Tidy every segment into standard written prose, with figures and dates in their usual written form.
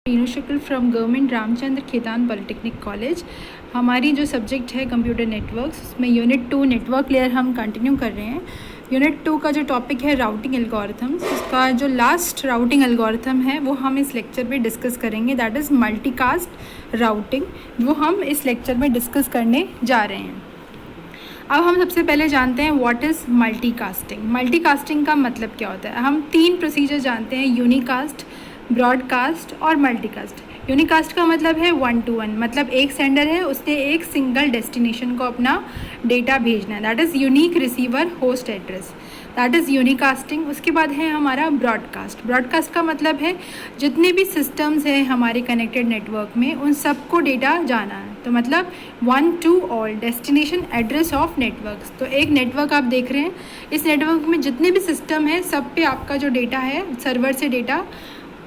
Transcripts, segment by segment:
Meenu Shukla from government Ramchandra Khetan polytechnic college. हमारी जो subject है कंप्यूटर नेटवर्क्स, उसमें यूनिट 2 नेटवर्क लेयर हम कंटिन्यू कर रहे हैं। यूनिट 2 का जो टॉपिक है राउटिंग एल्गोरिथम्स, उसका जो लास्ट राउटिंग एल्गोरिथम है वो हम इस लेक्चर में डिस्कस करेंगे, दैट इज़ मल्टीकास्ट राउटिंग, वो हम इस लेक्चर में डिस्कस करने जा रहे हैं। अब हम सबसे पहले जानते हैं व्हाट इज़ मल्टीकास्टिंग। मल्टीकास्टिंग का मतलब क्या होता है। हम 3 प्रोसीजर जानते हैं, यूनिकास्ट, ब्रॉडकास्ट और मल्टीकास्ट। यूनिकास्ट का मतलब है 1 to 1, मतलब एक सेंडर है, उसने एक सिंगल डेस्टिनेशन को अपना डेटा भेजना है, that is unique receiver host address, that is यूनिकास्टिंग। उसके बाद है हमारा ब्रॉडकास्ट। ब्रॉडकास्ट का मतलब है जितने भी सिस्टम्स हैं हमारे कनेक्टेड नेटवर्क में, उन सबको डेटा जाना है, तो मतलब 1 to all, destination address of networks. तो एक नेटवर्क आप देख रहे हैं, इस नेटवर्क में जितने भी सिस्टम है सब पे आपका जो डेटा है सर्वर से डेटा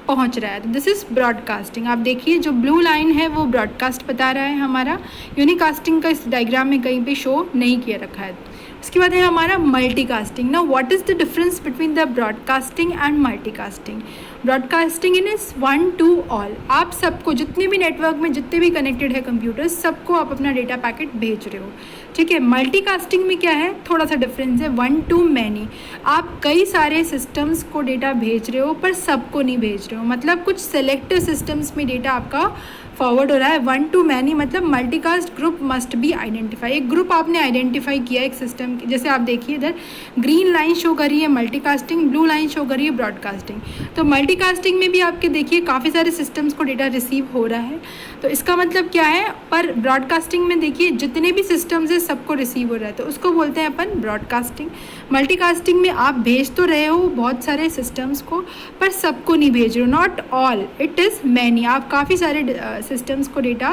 पहुंच रहा है, तो दिस इज़ ब्रॉडकास्टिंग। आप देखिए जो ब्लू लाइन है वो ब्रॉडकास्ट बता रहा है हमारा। यूनिकास्टिंग का इस डायग्राम में कहीं पे शो नहीं किया रखा है। उसके बाद है हमारा multicasting. Now what is the difference between the broadcasting and multicasting. Broadcasting in is 1 to all, आप सबको, जितने भी नेटवर्क में जितने भी कनेक्टेड है कंप्यूटर्स, सबको आप अपना डेटा पैकेट भेज रहे हो, ठीक है। मल्टीकास्टिंग में क्या है, थोड़ा सा डिफरेंस है, 1 to many, आप कई सारे सिस्टम्स को डेटा भेज रहे हो पर सबको नहीं भेज रहे हो, मतलब कुछ सेलेक्टिव सिस्टम्स में डेटा आपका फॉरवर्ड हो रहा है। 1 to many मतलब multicast group must be identify, एक ग्रुप आपने आइडेंटिफाई किया एक सिस्टम, जैसे आप देखिए इधर ग्रीन लाइन शो कर रही है मल्टीकास्टिंग, ब्लू लाइन शो कर रही है ब्रॉडकास्टिंग। तो मल्टीकास्टिंग में भी आपके देखिए काफ़ी सारे सिस्टम्स को डेटा रिसीव हो रहा है, तो इसका मतलब क्या है, पर ब्रॉडकास्टिंग में देखिए जितने भी सिस्टम्स है सबको रिसीव हो रहा है, तो उसको बोलते हैं अपन ब्रॉडकास्टिंग। मल्टीकास्टिंग में आप भेज तो रहे हो बहुत सारे सिस्टम्स को पर सबको नहीं भेज रहे हो, not all, it is many, आप काफ़ी सारे सिस्टम्स को डेटा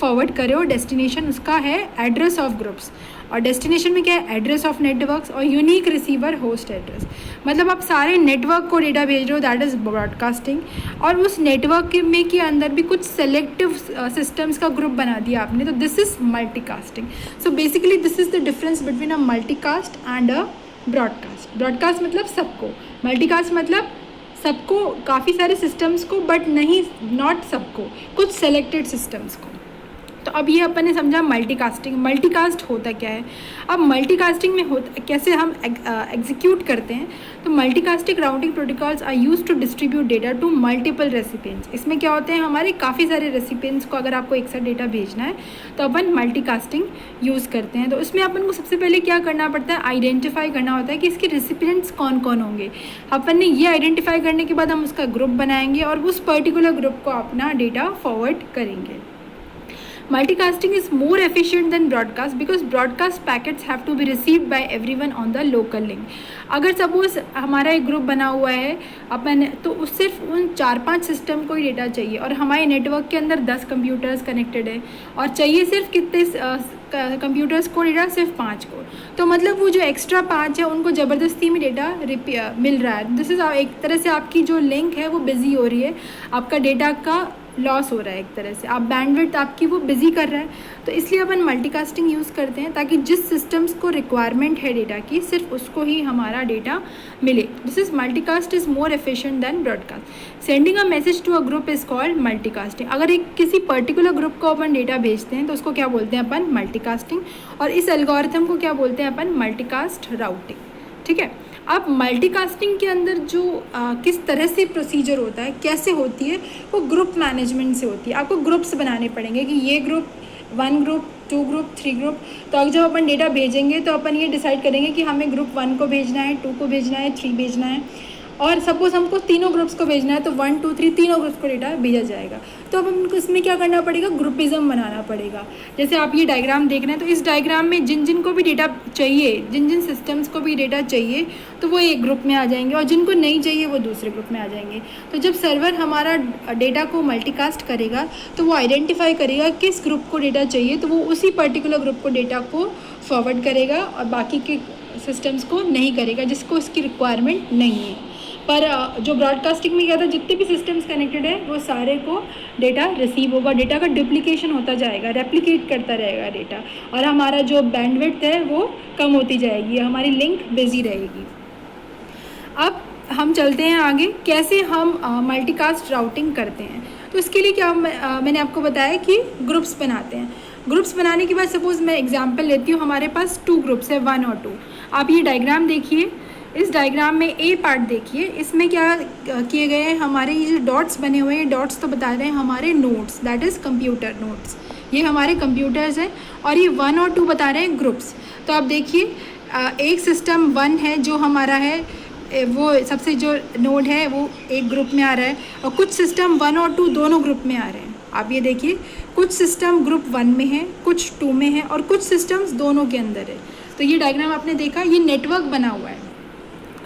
फॉरवर्ड करे हो। डेस्टिनेशन उसका है एड्रेस ऑफ ग्रुप्स, और डेस्टिनेशन में क्या है, एड्रेस ऑफ नेटवर्क्स और यूनिक रिसीवर होस्ट एड्रेस, मतलब आप सारे नेटवर्क को डेटा भेज रहे हो, दैट इज़ ब्रॉडकास्टिंग। और उस नेटवर्क में के अंदर भी कुछ सेलेक्टिव सिस्टम्स का ग्रुप बना दिया आपने, तो this is multicasting. So basically this is the difference between a multicast and a broadcast. Broadcast मतलब सबको, मल्टीकास्ट मतलब सबको, काफ़ी सारे सिस्टम्स को, बट नहीं, नॉट सबको, कुछ सेलेक्टेड सिस्टम्स को। तो अब ये अपन ने समझा मल्टीकास्टिंग। मल्टीकास्ट होता क्या है। अब मल्टीकास्टिंग में होता कैसे हम एग्जीक्यूट करते हैं, तो multicasting routing protocols are use to distribute data to multiple recipients. इसमें क्या होते हैं, हमारे काफ़ी सारे रेसिपिएंट्स को अगर आपको एक साथ डेटा भेजना है तो अपन मल्टीकास्टिंग यूज़ करते हैं। तो उसमें अपन को सबसे पहले क्या करना पड़ता है, आइडेंटिफाई करना होता है कि इसके रेसिपिएंट्स कौन कौन होंगे। अपन ने ये आइडेंटिफाई करने के बाद हम उसका ग्रुप बनाएंगे और उस पर्टिकुलर ग्रुप को अपना डेटा फॉरवर्ड करेंगे। Multicasting is more efficient than broadcast because broadcast packets have to be received by everyone on the local link. अगर सपोज हमारा एक ग्रुप बना हुआ है अपन, तो उस सिर्फ उन 4-5 सिस्टम को ही डेटा चाहिए, और हमारे नेटवर्क के अंदर 10 कंप्यूटर्स कनेक्टेड है और चाहिए सिर्फ कितने कंप्यूटर्स को डेटा, सिर्फ 5 को, तो मतलब वो जो एक्स्ट्रा 5 है उनको ज़बरदस्ती में डेटा मिल रहा है। दिस इज़ एक तरह से आपकी जो लिंक है वो बिजी हो रही है, आपका डेटा का लॉस हो रहा है, एक तरह से आप बैंडविड्थ आपकी वो बिजी कर रहा है। तो इसलिए अपन मल्टीकास्टिंग यूज़ करते हैं ताकि जिस सिस्टम्स को रिक्वायरमेंट है डेटा की, सिर्फ उसको ही हमारा डेटा मिले। This is multicast is more efficient than broadcast. Sending a message to a group is called multicasting. अगर एक किसी पर्टिकुलर ग्रुप को अपन डेटा भेजते हैं तो उसको क्या बोलते हैं अपन, मल्टीकास्टिंग, और इस एल्गोरिथम को क्या बोलते हैं अपन, मल्टीकास्ट राउटिंग, ठीक है। अब मल्टीकास्टिंग के अंदर जो किस तरह से प्रोसीजर होता है, कैसे होती है, वो ग्रुप मैनेजमेंट से होती है। आपको ग्रुप्स बनाने पड़ेंगे कि ये ग्रुप 1 ग्रुप 2 ग्रुप 3 ग्रुप। तो अगर जब अपन डेटा भेजेंगे तो अपन ये डिसाइड करेंगे कि हमें ग्रुप 1 को भेजना है, 2 को भेजना है, 3 भेजना है, और सपोज हमको तीनों ग्रुप्स को भेजना है तो 1 2 3 तीनों ग्रुप्स को डेटा भेजा जाएगा। तो अब हमको इसमें क्या करना पड़ेगा, ग्रुपिज़म बनाना पड़ेगा। जैसे आप ये डायग्राम देख रहे हैं, तो इस डायग्राम में जिन जिन को भी डेटा चाहिए, जिन जिन सिस्टम्स को भी डेटा चाहिए, तो वो एक ग्रुप में आ जाएंगे, और जिनको नहीं चाहिए वो दूसरे ग्रुप में आ जाएंगे। तो जब सर्वर हमारा डेटा को मल्टीकास्ट करेगा तो वो आइडेंटिफाई करेगा किस ग्रुप को डेटा चाहिए, तो वो उसी पर्टिकुलर ग्रुप को डेटा को फॉरवर्ड करेगा और बाकी के सिस्टम्स को नहीं करेगा जिसको उसकी रिक्वायरमेंट नहीं है। पर जो ब्रॉडकास्टिंग में क्या था, जितने भी सिस्टम्स कनेक्टेड है वो सारे को डेटा रिसीव होगा, डेटा का डुप्लीकेशन होता जाएगा, रेप्लिकेट करता रहेगा डेटा, और हमारा जो बैंडविड्थ है वो कम होती जाएगी, हमारी लिंक बिजी रहेगी। अब हम चलते हैं आगे, कैसे हम मल्टीकास्ट राउटिंग करते हैं। तो इसके लिए क्या मैंने आपको बताया कि ग्रुप्स बनाते हैं। ग्रुप्स बनाने के बाद सपोज़ मैं एग्जांपल लेती हूँ, हमारे पास 2 ग्रुप्स है 1 और 2। आप ये डायग्राम देखिए, इस डायग्राम में ए पार्ट देखिए, इसमें क्या किए गए हैं, हमारे ये जो डॉट्स बने हुए हैं, डॉट्स तो बता रहे हैं हमारे nodes, that is computer nodes, ये हमारे कंप्यूटर्स हैं, और ये 1 और 2 बता रहे हैं ग्रुप्स। तो आप देखिए एक सिस्टम 1 है जो हमारा है, वो सबसे जो नोड है वो एक ग्रुप में आ रहा है, और कुछ सिस्टम 1 और 2 दोनों ग्रुप में आ रहे हैं। आप ये देखिए कुछ सिस्टम ग्रुप 1 में है, कुछ 2 में है, और कुछ सिस्टम्स दोनों के अंदर है। तो ये डायग्राम आपने देखा, ये नेटवर्क बना हुआ है।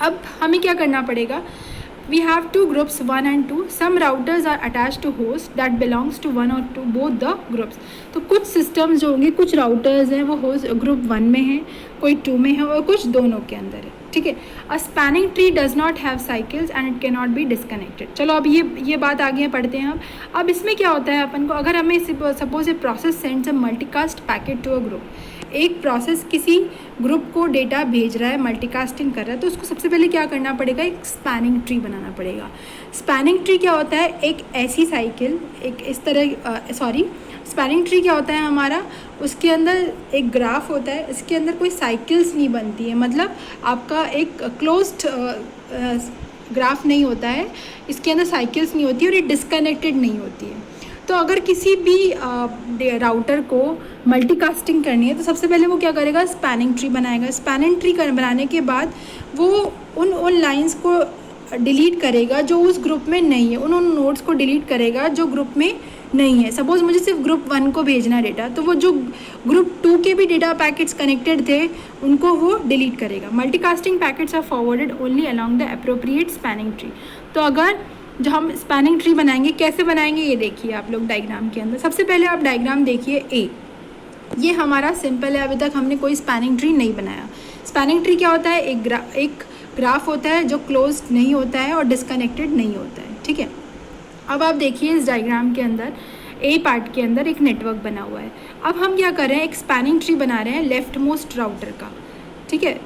अब हमें क्या करना पड़ेगा, we have 2 groups 1 and 2, some routers are attached to host that belongs to 1 or 2 both the groups। तो कुछ सिस्टम्स जो होंगे, कुछ राउटर्स हैं वो होस्ट ग्रुप 1 में है, कोई 2 में है, और कुछ दोनों के अंदर है, ठीक है। A spanning tree does not have cycles and it can not be disconnected. चलो अब ये बात आगे पढ़ते हैं। अब इसमें क्या होता है, अपन को अगर हमें suppose a process sends a multicast packet to a group, एक प्रोसेस किसी ग्रुप को डेटा भेज रहा है, मल्टीकास्टिंग कर रहा है, तो उसको सबसे पहले क्या करना पड़ेगा, एक स्पैनिंग ट्री बनाना पड़ेगा। स्पैनिंग ट्री क्या होता है, एक ऐसी साइकिल, एक इस तरह स्पैनिंग ट्री क्या होता है हमारा, उसके अंदर एक ग्राफ होता है, इसके अंदर कोई साइकिल्स नहीं बनती है, मतलब आपका एक क्लोज्ड ग्राफ नहीं होता है, इसके अंदर साइकिल्स नहीं होती और ये डिस्कनेक्टेड नहीं होती है। तो अगर किसी भी राउटर को मल्टीकास्टिंग करनी है तो सबसे पहले वो क्या करेगा, स्पैनिंग ट्री बनाएगा। स्पैनिंग ट्री बनाने के बाद वो उन लाइंस को डिलीट करेगा जो उस ग्रुप में नहीं है, उन नोड्स को डिलीट करेगा जो ग्रुप में नहीं है। सपोज़ मुझे सिर्फ ग्रुप 1 को भेजना डेटा, तो वो जो ग्रुप 2 के भी डेटा पैकेट्स कनेक्टेड थे उनको वो डिलीट करेगा। Multicasting packets are forwarded only along the appropriate spanning tree. तो अगर जो हम स्पैनिंग ट्री बनाएंगे, कैसे बनाएंगे ये देखिए आप लोग डायग्राम के अंदर। सबसे पहले आप डायग्राम देखिए ए, ये हमारा सिंपल है, अभी तक हमने कोई स्पैनिंग ट्री नहीं बनाया। स्पैनिंग ट्री क्या होता है, एक ग्राफ होता है जो क्लोज्ड नहीं होता है और डिस्कनेक्टेड नहीं होता है, ठीक है। अब आप देखिए इस डायग्राम के अंदर ए पार्ट के अंदर एक नेटवर्क बना हुआ है। अब हम क्या कर रहे हैं, एक स्पैनिंग ट्री बना रहे हैं लेफ्ट मोस्ट राउटर का, ठीक है।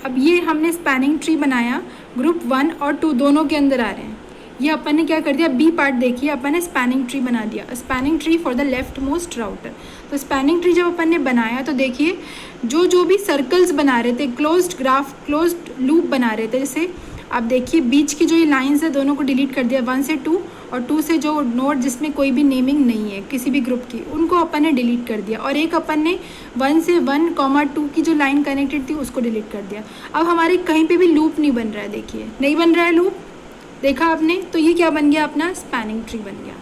अब ये हमने स्पैनिंग ट्री बनाया, ग्रुप 1 और 2 दोनों के अंदर आ रहे हैं। ये अपन ने क्या कर दिया, बी पार्ट देखिए, अपन ने स्पैनिंग ट्री बना दिया, spanning tree for the left most router. तो स्पैनिंग ट्री जब अपन ने बनाया तो देखिए जो भी सर्कल्स बना रहे थे, क्लोज्ड ग्राफ, क्लोज्ड लूप बना रहे थे, जैसे आप देखिए बीच की जो ये लाइंस है दोनों को डिलीट कर दिया, 1 से 2 और 2 से जो नोड जिसमें कोई भी नेमिंग नहीं है किसी भी ग्रुप की, उनको अपन ने डिलीट कर दिया, और एक अपन ने 1 से 1, 2 की जो लाइन कनेक्टेड थी उसको डिलीट कर दिया। अब हमारे कहीं पे भी लूप नहीं बन रहा है, देखिए नहीं बन रहा है लूप, देखा आपने। तो ये क्या बन गया, अपना स्पैनिंग ट्री बन गया।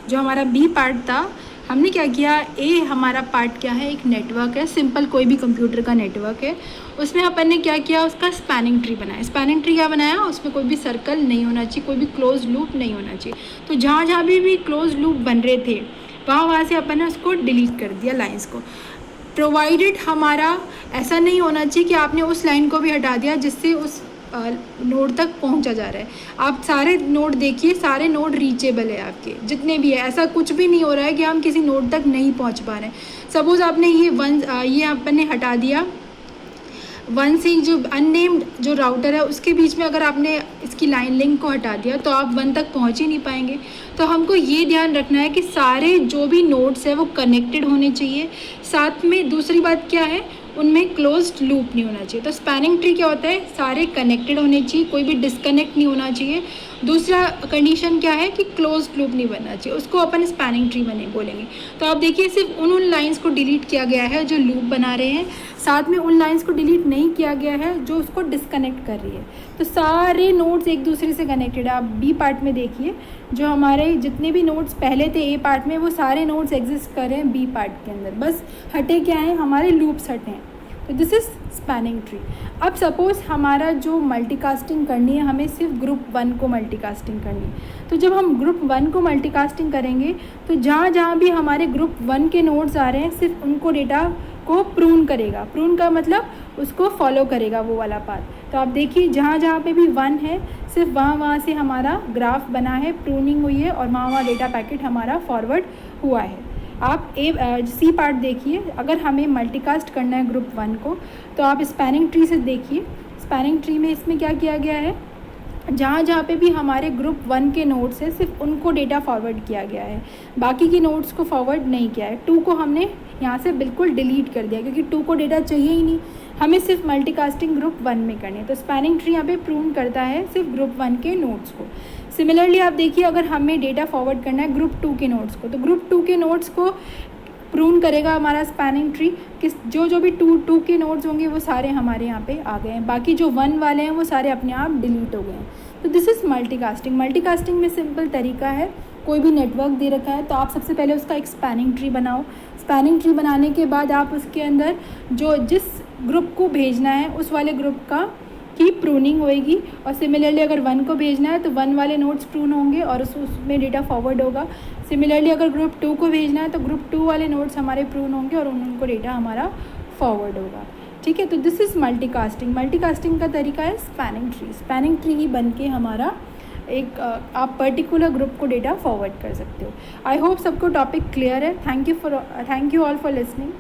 जो हमारा बी पार्ट था, हमने क्या किया, ए हमारा पार्ट क्या है, एक नेटवर्क है, सिंपल कोई भी कंप्यूटर का नेटवर्क है, उसमें अपन ने क्या किया, उसका स्पैनिंग ट्री बनाया। स्पैनिंग ट्री क्या बनाया, उसमें कोई भी सर्कल नहीं होना चाहिए, कोई भी क्लोज लूप नहीं होना चाहिए। तो जहाँ भी क्लोज लूप बन रहे थे वहाँ से अपन ने उसको डिलीट कर दिया, लाइन्स को। प्रोवाइडेड हमारा ऐसा नहीं होना चाहिए कि आपने उस लाइन को भी हटा दिया जिससे उस नोड तक पहुंचा जा रहा है। आप सारे नोड देखिए, सारे नोड रीचेबल है आपके जितने भी है, ऐसा कुछ भी नहीं हो रहा है कि हम किसी नोड तक नहीं पहुंच पा रहे हैं। सपोज़ आपने ये अपन ने हटा दिया, 1 से जो अननेम्ड जो राउटर है उसके बीच में अगर आपने इसकी लाइन लिंक को हटा दिया तो आप 1 तक पहुंच ही नहीं पाएंगे। तो हमको ये ध्यान रखना है कि सारे जो भी नोड्स है वो कनेक्टेड होने चाहिए। साथ में दूसरी बात क्या है, उनमें क्लोज्ड लूप नहीं होना चाहिए। तो स्पैनिंग ट्री क्या होता है, सारे कनेक्टेड होने चाहिए, कोई भी डिस्कनेक्ट नहीं होना चाहिए। दूसरा कंडीशन क्या है कि क्लोज्ड लूप नहीं बनना चाहिए, उसको अपन स्पैनिंग ट्री बोलेंगे। तो आप देखिए सिर्फ उन लाइंस को डिलीट किया गया है जो लूप बना रहे हैं, साथ में उन लाइंस को डिलीट नहीं किया गया है जो उसको डिस्कनेक्ट कर रही है। तो सारे नोड्स एक दूसरे से कनेक्टेड है। आप बी पार्ट में देखिए, जो हमारे जितने भी नोड्स पहले थे ए पार्ट में वो सारे नोड्स एग्जिस्ट कर रहे हैं बी पार्ट के अंदर, बस हटे क्या हैं, हमारे लूप्स हटे हैं। तो दिस इज़ स्पैनिंग ट्री। अब सपोज़ हमारा जो मल्टीकास्टिंग करनी है, हमें सिर्फ ग्रुप 1 को मल्टीकास्टिंग करनी है। तो जब हम ग्रुप 1 को मल्टीकास्टिंग करेंगे तो जहाँ भी हमारे ग्रुप 1 के नोड्स आ रहे हैं सिर्फ उनको डेटा को प्रून करेगा। प्रून का मतलब उसको फॉलो करेगा वो वाला पाथ। तो आप देखिए जहाँ पे भी 1 है सिर्फ वहाँ से हमारा ग्राफ बना है, प्रूनिंग हुई है और वहाँ डेटा पैकेट हमारा फॉरवर्ड हुआ है। आप सी पार्ट देखिए, अगर हमें मल्टीकास्ट करना है ग्रुप 1 को तो आप स्पैनिंग ट्री से देखिए। स्पैनिंग ट्री में इसमें क्या किया गया है, जहाँ जहाँ पे भी हमारे ग्रुप 1 के नोट्स हैं सिर्फ उनको डेटा फॉरवर्ड किया गया है, बाकी की नोट्स को फॉरवर्ड नहीं किया है। 2 को हमने यहाँ से बिल्कुल डिलीट कर दिया क्योंकि 2 को डेटा चाहिए ही नहीं, हमें सिर्फ मल्टीकास्टिंग ग्रुप 1 में करनी है। तो स्पैनिंग ट्री यहाँ पे प्रून करता है सिर्फ ग्रुप 1 के नोट्स को। सिमिलरली आप देखिए, अगर हमें डेटा फॉरवर्ड करना है ग्रुप 2 के नोट्स को, तो ग्रुप 2 के नोट्स को प्रून करेगा हमारा स्पैनिंग ट्री। जो भी टू के नोट्स होंगे वो सारे हमारे यहाँ पे आ गए हैं, बाकी जो 1 वाले हैं वो सारे अपने आप डिलीट हो गए हैं। तो दिस इज़ मल्टीकास्टिंग। मल्टीकास्टिंग में सिंपल तरीका है, कोई भी नेटवर्क दे रखा है तो आप सबसे पहले उसका एक स्पैनिंग ट्री बनाओ। स्पैनिंग ट्री बनाने के बाद आप उसके अंदर जिस ग्रुप को भेजना है उस वाले ग्रुप की प्रूनिंग होएगी, और सिमिलरली अगर 1 को भेजना है तो 1 वाले नोट्स प्रून होंगे और उसमें डेटा फॉरवर्ड होगा। सिमिलरली अगर ग्रुप 2 को भेजना है तो ग्रुप 2 वाले नोट्स हमारे प्रून होंगे और उनको डेटा हमारा फॉरवर्ड होगा। ठीक है, तो दिस इज़ मल्टीकास्टिंग। मल्टीकास्टिंग का तरीका है स्पैनिंग ट्री। स्पैनिंग ट्री ही बन के हमारा एक आप पर्टिकुलर ग्रुप को डेटा फॉरवर्ड कर सकते हो। आई होप सबको टॉपिक क्लियर है। Thank you all for listening.